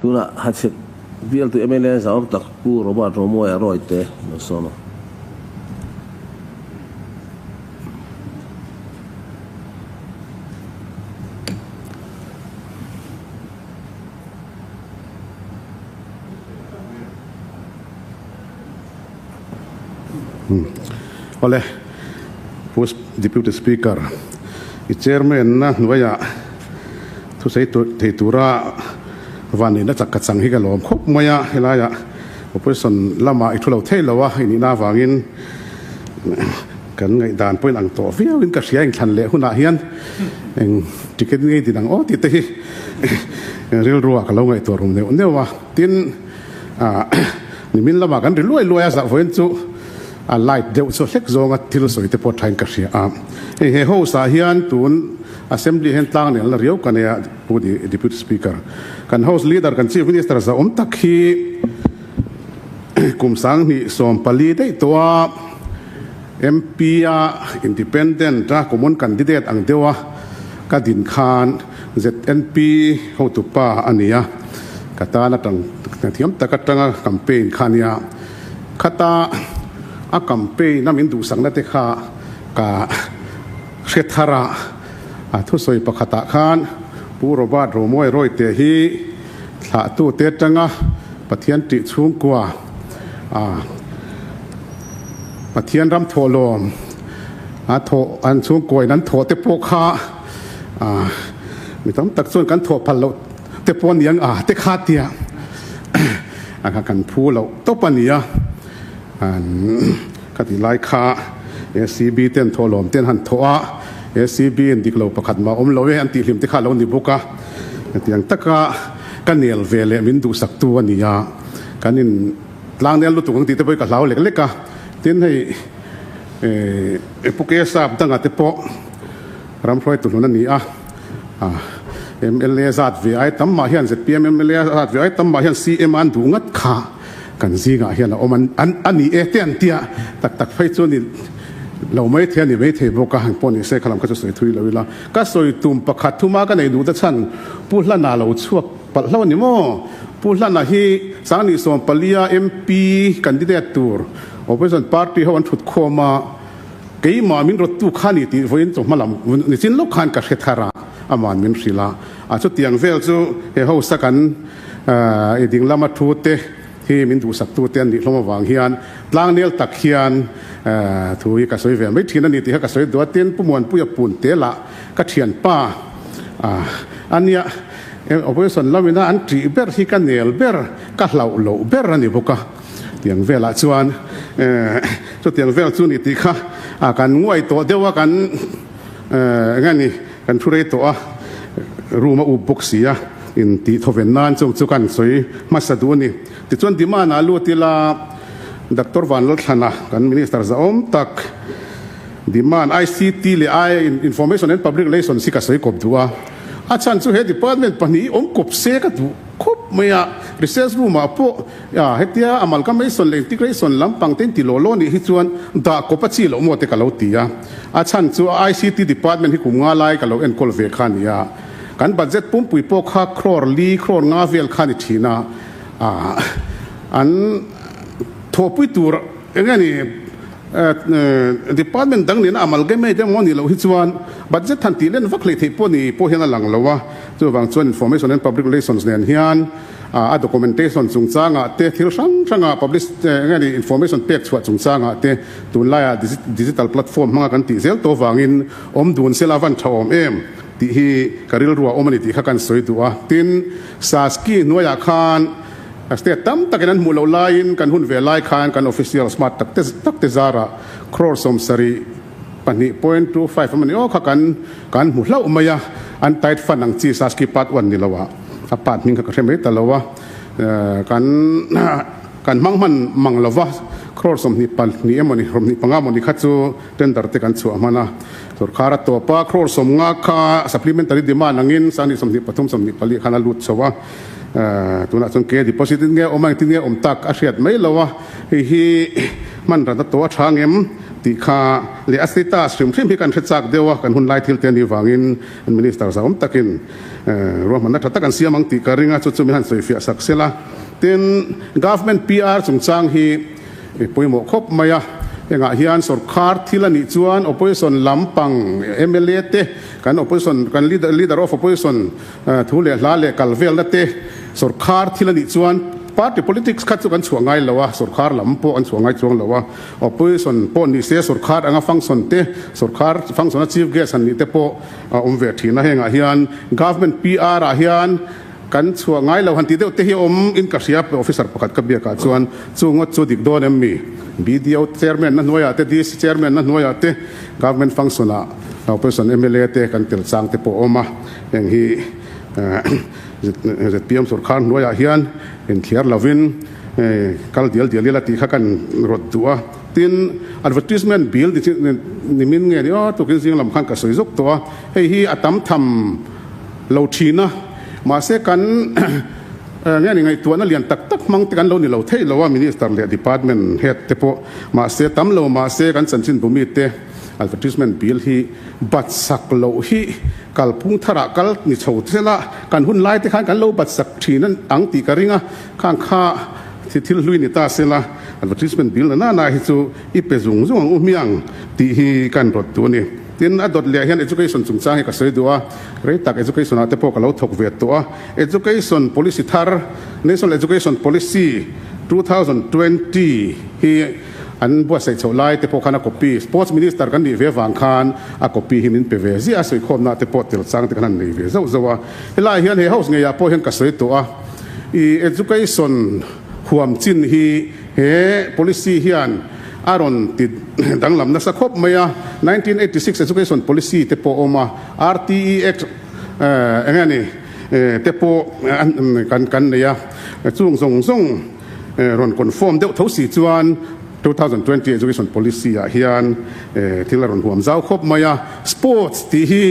tuna hatset bial tu MLA sa tak pu Romawia Royte no sono Oleh First Deputy Speaker, Chairman na nuaya tu say tu tura vani na cakat sang higalom khop maya hilaya operation lama itulau theilawa ini na wangin kan ngai dan point ang to viawin ka siang than le huna hian eng ticket ngai dinang o ti te real ruwa ka lo ngai to rum ne newa tin ni min lama kan ri luai sa voin chu a light deuh so hlek zonga thil soi te po thain ka ria he ho sa hian tun assembly hen tlang ne la riau kan ya pudi deputy speaker kan house leader kan chief minister za tak hi kum sang ni som pali dei toa MP independent ra common candidate ang dewa ka din khan ZNP ho tu pa ania kata na tang thiam takatanga campaign khania khata a campaign na min du sang na te kha ka khethara a thu soi pakhata khan puro ba Romawia Royte hi thla tu te tanga pathian ti chung kwa pathian ram tholom a tho an chung koi nan tho te po kha mi tam tak chon kan tho phal lo te pon yang te kha tia a kan phu lo to pania an kati lai kha SCB ten tholom ten han thoa SCB en diklo pakhat ma om lowe an ti hlim te kha lo ni buka tiang taka kanel vele min du sak tu ania kanin tlang nel lu tu ti te poi ka lau lek leka tin hei puke sap tanga te po ram hroi tu na ni MLA zat vi ai tam ma hian ZPM MLA zat vi ai tam ma hian CM an du ngat kha kan zinga hian o man ani te an tia tak phai chu ni lo mai thian ni mai the boka hang poni se khalam ka soi thui lawila ka soi tum pakhat thuma ka nei du da chan pu hlana lo chuak pal hlo ni mo pu hlana hi sangni som palia MP candidate tur opposition party ho an thut khoma kei ma min rot tu khani ti voin chu malam ni chin lok khan ka khethara aman min rila a chu tiang vel chu he ho sakan eding lama thu te hi min du sak tu ten ni hloma wang hian tlang nel tak hian thui ka soi ve mai thina ni ti ha ka soi do ten pumon puya pun te la ka thian pa ania opposition lamina an tri ber hi ka nel ber ka hlau lo ber ani boka tiang vela chuan chu tiang vel chu ni ti kha kan nguai to dewa kan ngani kan thurei to ruma u boxia in ti thoven nan chu kan soi masaduni ti chuan di mana lu ti la Dr. Van Lthana kan minister za tak demand ICT le information and public relations sika soi kop duwa achan chu he department pani kop se ka du khop maya research room apo ya hetia amalgamation le integration lampang ten ti lolo ni hi chuan da kopachi lo mo te ka lo tia achan chu ICT department hi kumnga lai ka lo en kol ve khan ya kan budget pum pui po kha crore li crore nga vel khan thina an thopui tur engani department dang ni na amalgamate dang moni lo hi chuan budget than ti len vakle thei po ni po hian lang lowa chu wang chuan information and public relations nen hian a documentation chung changa te thil sang publish engani information page chhuat chung changa te tun la digital platform hanga kan ti zel to wangin dun selavan thawm em ti hi karil ruwa omani ti kha kan soi duwa tin saski noya khan state tam takinan mulo lain kan hun ve lai khan kan official smart tak te zara crore som sari pani 0.25 mani o kha kan mu hlau maya an tight fan ang chi saski part 1 ni lawa a part ning ka khemei talawa kan mangman manglawa crore som ni pal ni emoni rom ni pangamoni khachu tender te kan chu amana sarkara to pa crore som nga kha supplementary demand angin sani som ni pathum som ni pali khana lut chawa tuna chon ke deposit nge omang tin nge tak a hriat mai lawa hi man ra to thangem ti kha le asita stream thim hi kan thachak dewa kan hun lai thil te ni wangin minister sa takin roman na thata kan siamang ti karinga chu chumi han soifia saksela tin government PR chungchang hi poimo khop maya enga hian sarkar thilani chuan opposition lampang MLA te kan opposition kan leader of opposition thule hla le kalvel na te sarkar thilani chuan party politics khat chu kan chuangai lawa sarkar lampo an chuangai chuang lawa opposition po ni se sarkar anga function te sarkar function chief guest an ni te po ve thina henga hian government PR a hian kan chuangai lo han ti te hi in ka sia officer pakhat ka bia ka chuan chungot chu dik don em mi BDO chairman na noya te DC chairman na noya te government function a opposition MLA te kan tel chang te po oma eng hi ZPM sarkar noya hian in thiar lovin kal dial la ti kha kan rot tua tin advertisement bill ni min nge ni to kin sing lam khan ka soi jok to hei hi atam tham lo thina ma se kan nghe ni ngai tuan lian tak tak mang kan lo ni lo thei lo wa minister le department head te po ma se tam lo ma se kan chan chin bumi te advertisement bill hi bat sak lo hi kal phung thara kal ni chho thela kan hun lai te khan kan lo bat sak thinan ang ti karinga khang kha thil hlui ni ta sela advertisement bill na hi chu i pe zung zung miang ti hi kan rot tu ni tin adot le hian education chungchang ka sei duwa rei tak education ate po ka lo thok vet to education policy thar national education policy 2020 hi an bo sei cholai te po khana copy sports minister kan ni ve wang khan a copy himin pe ve zia sei khom na te po tel chang te kan nei ve zo zowa helai hian he house nge ya po hian ka sei to i education huam chin hi he policy hian aron ti danglam na sakhop maya 1986 education policy te po oma RTE Act engani te po kan ne ya chung zong ron conform de thosi chuan 2020 education policy a hian thilaron huam zau khop maya sports ti hi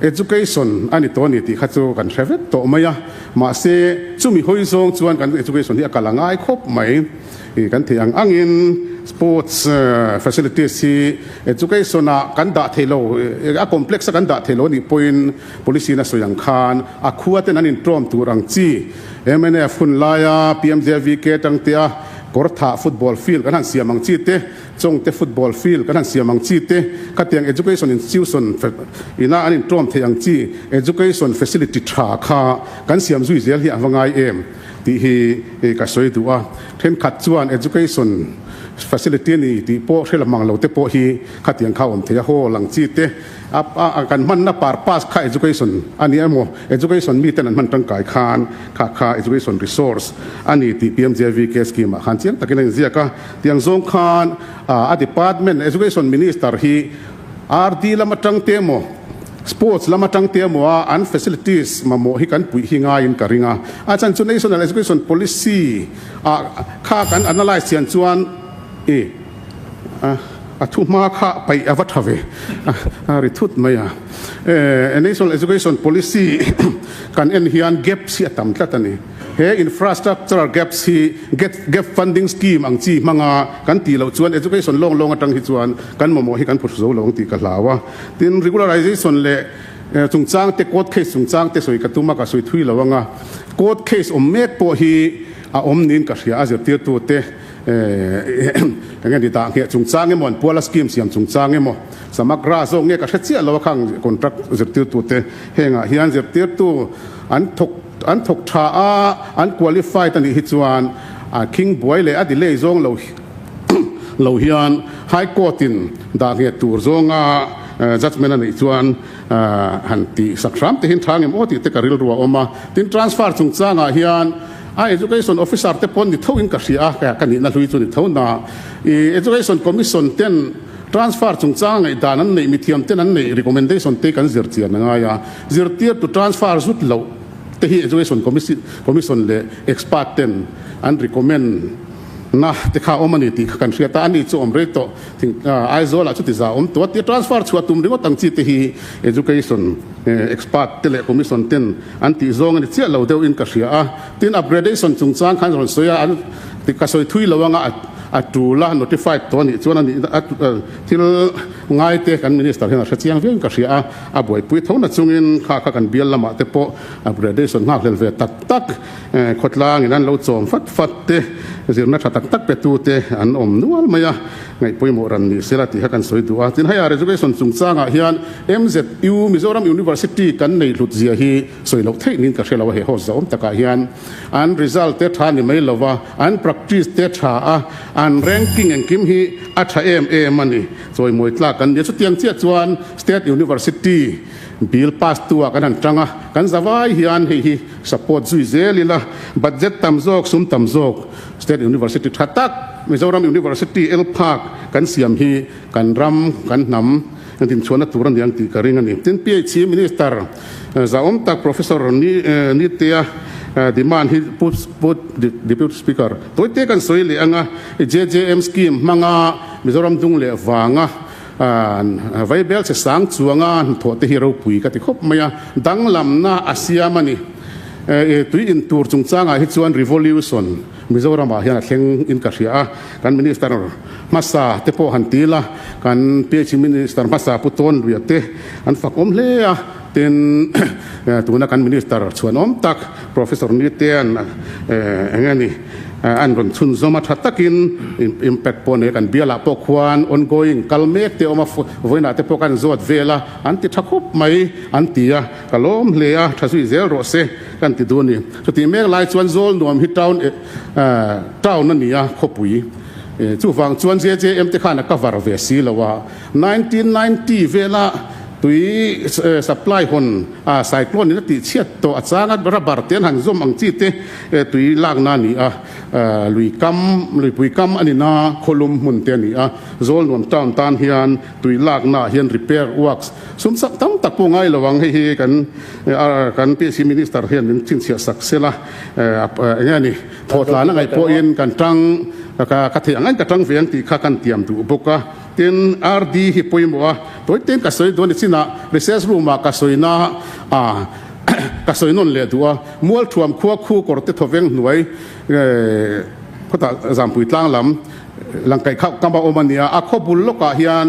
education ani to ni ti khachu kan threvet to maya ma se chumi hoi zong chuan kan education hi akalangai khop mai kan thiang angin sports facilities hi education a kan da thelo a complex kan da thelo ni point policy na soyang khan a khuaten anin trom turang chi MNF hun laya PMJV ke tang tia kortha football field kan han siamang chi te chong te football field kan han siamang chi te katiang education institution ina anin trom thiang chi education facility tha kha kan siam zui zel hi awangai em ti hi ka soi duwa then khat chuan education facility ni ti po hrelamang lo te po hi khatiang kha om thea ho lang chi te kan man na par pass kha education ani emo education mi ten an man tang kai khan kha education resource ani ti PMJV ke scheme khan chiang takin zia ka tiang zong khan a department education minister hi RD lamatang temo sports lamatang temo an facilities mamo hi kan pui hi nga in karinga a chan chu national education policy kha kan analyze chian chuan thu ma kha pai avat have ri thut maya national education policy kan en hian gap si atam tlatani he infrastructural gaps hi gap funding scheme ang chi manga kan ti lo chuan education long atang hi chuan kan momo hi kan phur zo long ti ka hlawa tin regularization le chungchang te court case chungchang te soi ka tuma ka soi thui lawanga court case mek po hi a nin ka hria azir tir tu te ngani ta nge chungchang emon pola scheme siam chungchang emo samagra zo nge ka hretsia lo khang contract zir tir tu te henga hian zir tir tu an thok tha an qualified ani hi chuan king boy le adile zong lo hian high court in da nge tur zonga judgment ani chuan han ti sakram te hin thang em oti te karil ruwa oma tin transfer chungchanga hian education officer te pon ni thoin ka ria ka kani na hlui chu ni thona education commission ten transfer chungchang ai danan nei mithiam ten an nei recommendation te kan zir chian nga ya zir tier to transfer zut lo te hi education commission le expert ten an recommend na te kha omani ti kan ria ta ani chu omre to thing aizola chu ti za to ti transfer chu tum ringo tang chi te hi education expert tele commission ten anti zong ani chia lo deu in ka ria tin upgradation chungchang khan ron soya an ti ka soi thui lawanga atula notified to ni chuan ani til ngai te kan minister hian a chiang veng ka ria a boi pui thona chungin kha kan bial lama te po upgradation ngak lel ve tak khotlang in an lo chom fat te zirna tha tak pe tu te an om nual maya ngai pui mo ran ni serati ha kan soi du a tin higher education chungchanga hian MZU Mizoram University kan nei lut zia hi soi lo thei nin ka hrelo he ho zom taka hian an result te tha ni mai lova an practice te tha a an ranking and kim hi a tha mani choi moi tla kan ni chu tiang chia chuan State University bill pass tu kan an tanga kan zawai hian hi support zui zelila budget tamzok sum tamzok State University thatak Mizoram University El Park kan siam hi kan ram kan nam kan tin chuan turan yang ti karing ani tin PhD minister zaom tak professor ni tia demand hi put deputy speaker toite kan soili anga ZPM scheme manga Mizoram dung le wanga vai bel se sang chuanga thote hi ro pui ka ti khop maya danglam na asia mani tui in tur chungchanga hi chuan revolution Mizoram a hian thleng in ka ria kan minister masa te po hantila kan PhD minister masa puton riate an fakom hle a ten tuna kan minister chuan om tak professor ni ten engani an ron chun zoma thatakin impact pone kan biala po khwan ongoing kalmek te oma voina te po kan zot vela anti thakop mai antia kalom hlea thasui zel ro se kan ti duni so ti mek lai chuan zol nuam hi town ania khopui chu wang chuan ZPM te khana cover ve si lawa 1990 vela tui supply hon cyclone ni ti chiat to achanga barabar ten han zom ang chi te tui lak na ni lui pui kam ani na kholum mun te ni zol nom town tan hian tui lak na hian repair works sum sak tam tak po ngai lawang hi kan PhD minister hian min chin sia saksela ngani thotla na ngai po in kan tang ka thi angan ka tang veng ti kha kan tiam tu boka ten RD hi poimo toy ten ka soi don china research room ka soi na ka soi non le duwa mual thuam khuwa khu korte thoveng nuai khota zampui tlang lam langkai kha kamba omania a khobul loka hian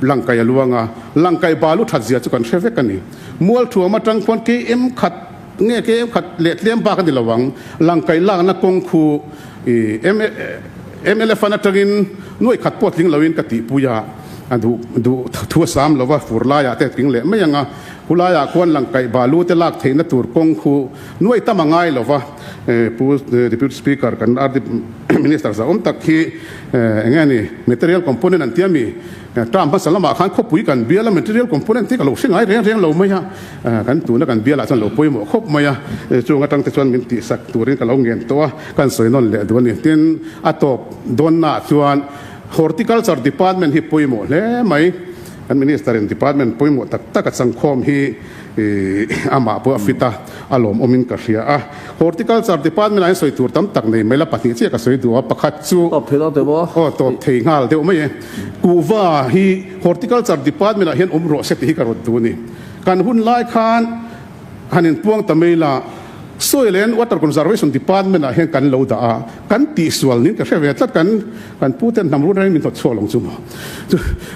langkai luanga langkai balu thadzia chu kan theve kani mual thuam atang phon ke em khat nge ke em khat le tlem ba kan dilawang langkai lang na kong khu MLA fanatagin noi khat pot ling lawin ka ti puya du thu sam lova furlaya te king le mayanga hulaya kon langkai balu te lak theina tur kong khu noi tamangai lova deputy speaker kan minister sa tak hi engani material component an tiami tam ba salama khan khopui kan biala material component ti ka lo singai reng lo maya kan tu na kan biala chan lo poi mo khop maya chunga tang te chuan min ti sak turin ka lo ngen to kan soi non le do ni tin atop don na chuan horticulture department hi poi mo le mai kan minister in department poi mo tak changkhom hi ama po afita alom omin ka ria horticulture department ai soi tur tam tak nei mela pati che ka soi du pakhat chu phela te bo top thei ngal de mai kuwa hi horticulture department a hian umro se ti ka rot du ni kan hun lai khan hanin puang tamela soil and water conservation department a hian kan lo da kan ti sual nin ka hrewe tlat kan puten namru rai min thot cholong chu mo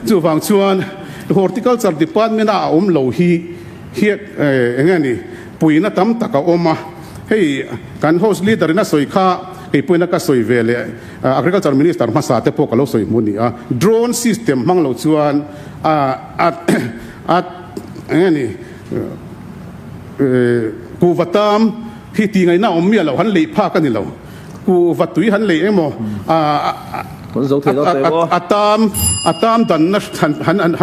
chu wang chuan horticulture department a lo hi hiet engani puina tam taka oma hei kan host leader na soi kha ke puina ka soi vele agriculture minister masa te po ka lo soi muni drone system manglo chuan at engani ku vatam hi ti ngai na om mi lo han lei pha ka ni lo ku vatui han lei emo kon zo the te bo atam dan na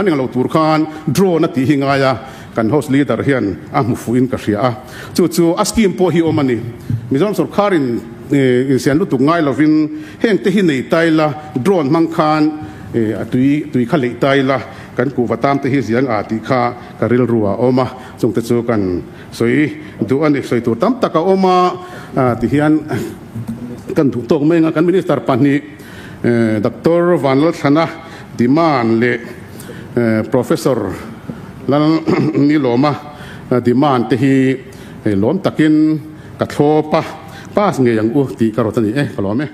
han lo tur khan drone na ti hingaya kan host leader hian mu fuin ka ria chu askim po hi omani Mizoram sarkarin sian lu tu ngai lovin heng te hi nei taila drone mang khan tui kha lei taila kan ku vatam te hi sian ati kha karil ruwa oma chung te chu kan soi du ani soi tur tam taka oma ti hian kan thu tok menga kan minister pani Dr. Vanal Thana Diman le professor lan ni loma demand te hi lom takin ka thlo pa nge yang u ti karotani kalome